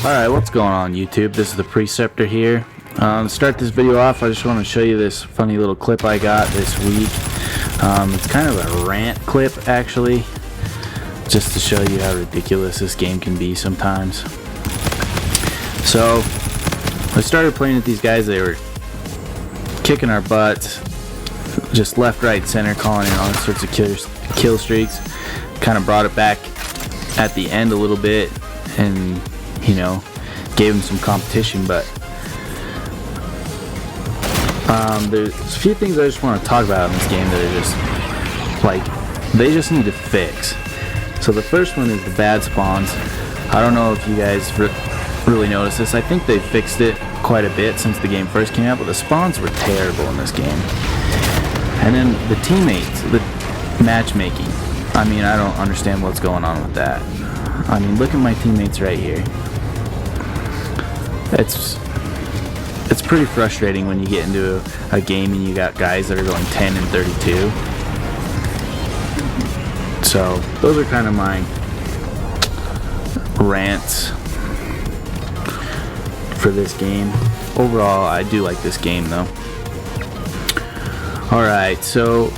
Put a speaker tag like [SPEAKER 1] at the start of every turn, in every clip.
[SPEAKER 1] Alright, what's going on YouTube? This is the Preceptor here. To start this video off, I just want to show you this funny little clip I got this week. It's kind of a rant clip actually, just to show you how ridiculous this game can be sometimes. So, I started playing with these guys. They were kicking our butts, just left, right, center, calling in all sorts of kill streaks. Kind of brought it back at the end a little bit and, you know, gave them some competition, but there's a few things I just want to talk about in this game that are just like, they just need to fix. So the first one is the bad spawns. I don't know if you guys really noticed this. I think they fixed it quite a bit since the game first came out, but the spawns were terrible in this game. And then the teammates, the matchmaking. I mean, I don't understand what's going on with that. I mean, look at my teammates right here. It's pretty frustrating when you get into a game and you got guys that are going 10 and 32. So those are kind of my rants for this game. Overall, I do like this game though. Alright, so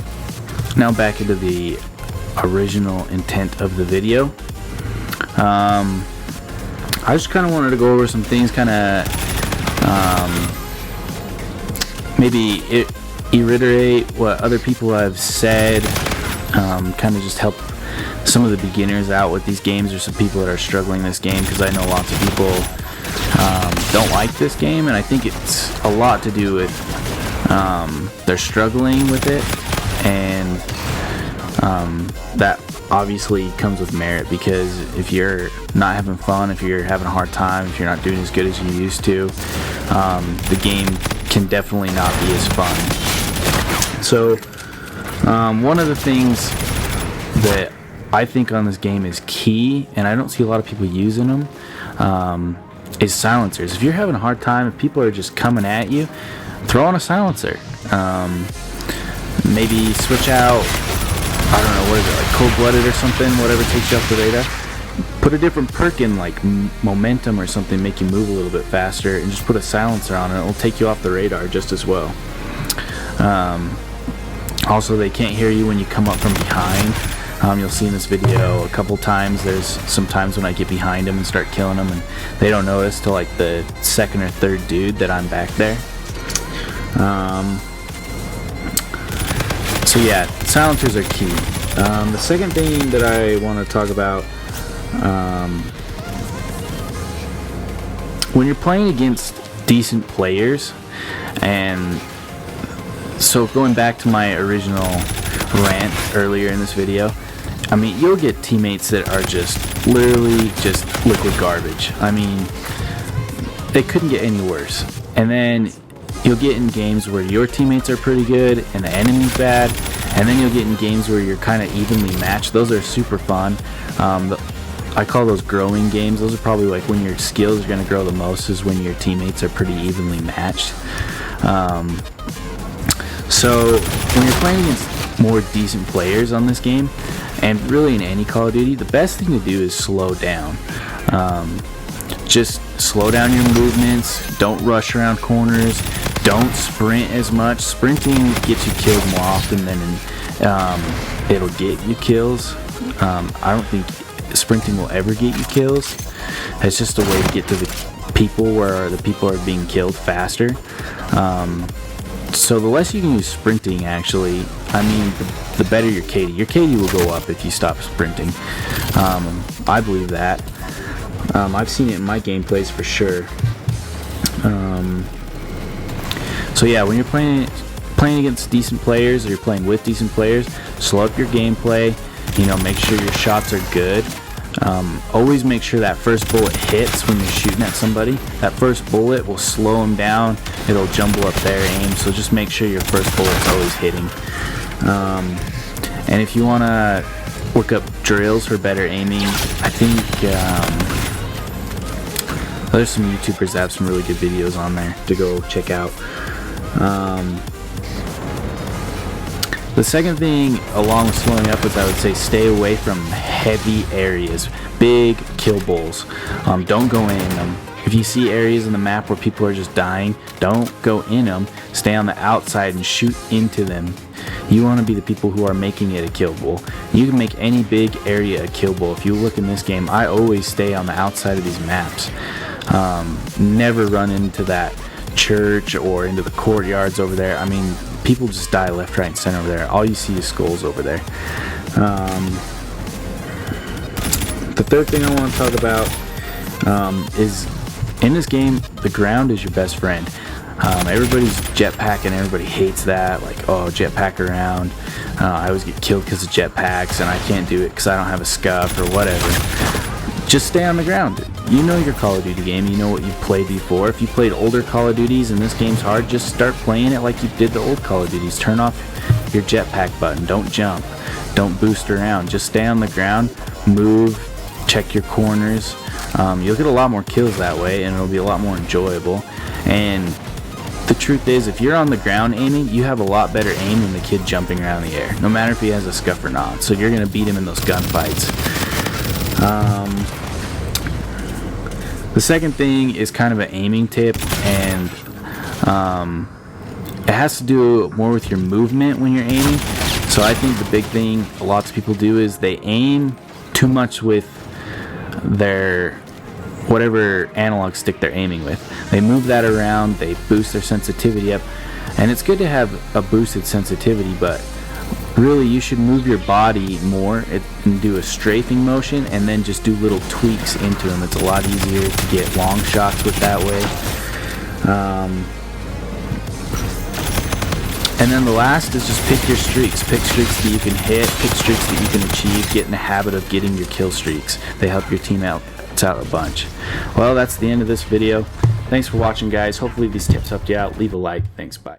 [SPEAKER 1] now back into the original intent of the video. I just kind of wanted to go over some things, kind of maybe reiterate what other people have said, kind of just help some of the beginners out with these games, or some people that are struggling this game, because I know lots of people don't like this game, and I think it's a lot to do with they're struggling with it, and that obviously comes with merit, because if you're not having fun, if you're having a hard time, if you're not doing as good as you used to, the game can definitely not be as fun. So one of the things that I think on this game is key, and I don't see a lot of people using them, is silencers. If you're having a hard time, if people are just coming at you, throw on a silencer. Maybe switch out, I don't know, what is it, like cold-blooded or something, whatever takes you off the radar. Put a different perk in, like momentum or something, make you move a little bit faster, and just put a silencer on it. It'll take you off the radar just as well. Also, they can't hear you when you come up from behind. You'll see in this video a couple times, there's some times when I get behind them and start killing them, and they don't notice till like the second or third dude that I'm back there. So yeah, silencers are key. The second thing that I want to talk about, when you're playing against decent players, and so going back to my original rant earlier in this video, I mean, you'll get teammates that are just literally just liquid garbage. I mean, they couldn't get any worse. And then you'll get in games where your teammates are pretty good and the enemy's bad, and then you'll get in games where you're kind of evenly matched. Those are super fun. I call those growing games. Those are probably like when your skills are going to grow the most, is when your teammates are pretty evenly matched. So when you're playing against more decent players on this game, and really in any Call of Duty, the best thing to do is slow down. Just slow down your movements, don't rush around corners, don't sprint as much. Sprinting gets you killed more often than it'll get you kills. I don't think sprinting will ever get you kills. It's just a way to get to the people where the people are being killed faster. So the less you can use sprinting, actually, I mean, the better your KD. Your KD will go up if you stop sprinting. I believe that. I've seen it in my gameplays for sure. So yeah, when you're playing against decent players, or you're playing with decent players, slow up your gameplay. You know, make sure your shots are good. Always make sure that first bullet hits when you're shooting at somebody. That first bullet will slow them down. It'll jumble up their aim. So just make sure your first bullet's always hitting. And if you want to look up drills for better aiming, I think there's some YouTubers that have some really good videos on there to go check out. The second thing along with slowing up is I would say stay away from heavy areas, big kill bowls. Don't go in them. If you see areas in the map where people are just dying, don't go in them. Stay on the outside and shoot into them. You want to be the people who are making it a kill bowl. You can make any big area a kill bowl. If you look in this game, I always stay on the outside of these maps. Never run into that church or into the courtyards over there. I mean, people just die left, right, and center over there. All you see is skulls over there. The third thing I want to talk about is in this game, the ground is your best friend. Everybody's jetpacking, everybody hates that, like, oh, jetpack around. I always get killed because of jetpacks, and I can't do it because I don't have a scuff or whatever. Just stay on the ground. You know your Call of Duty game, you know what you've played before. If you played older Call of Duties and this game's hard, just start playing it like you did the old Call of Duties. Turn off your jetpack button, don't jump, don't boost around, just stay on the ground, move, check your corners. You'll get a lot more kills that way, and it'll be a lot more enjoyable. And the truth is, if you're on the ground aiming, you have a lot better aim than the kid jumping around the air, no matter if he has a scuff or not. So you're going to beat him in those gunfights. The second thing is kind of an aiming tip, and it has to do more with your movement when you're aiming. So I think the big thing lots of people do is they aim too much with their whatever analog stick they're aiming with. They move that around, they boost their sensitivity up, and it's good to have a boosted sensitivity, but really you should move your body more and do a strafing motion, and then just do little tweaks into them. It's a lot easier to get long shots with that way. And then the last is just pick your streaks. Pick streaks that you can hit, pick streaks that you can achieve. Get in the habit of getting your kill streaks. They help your team out a bunch. Well, that's the end of this video. Thanks for watching, guys. Hopefully these tips helped you out. Leave a like. Thanks. Bye.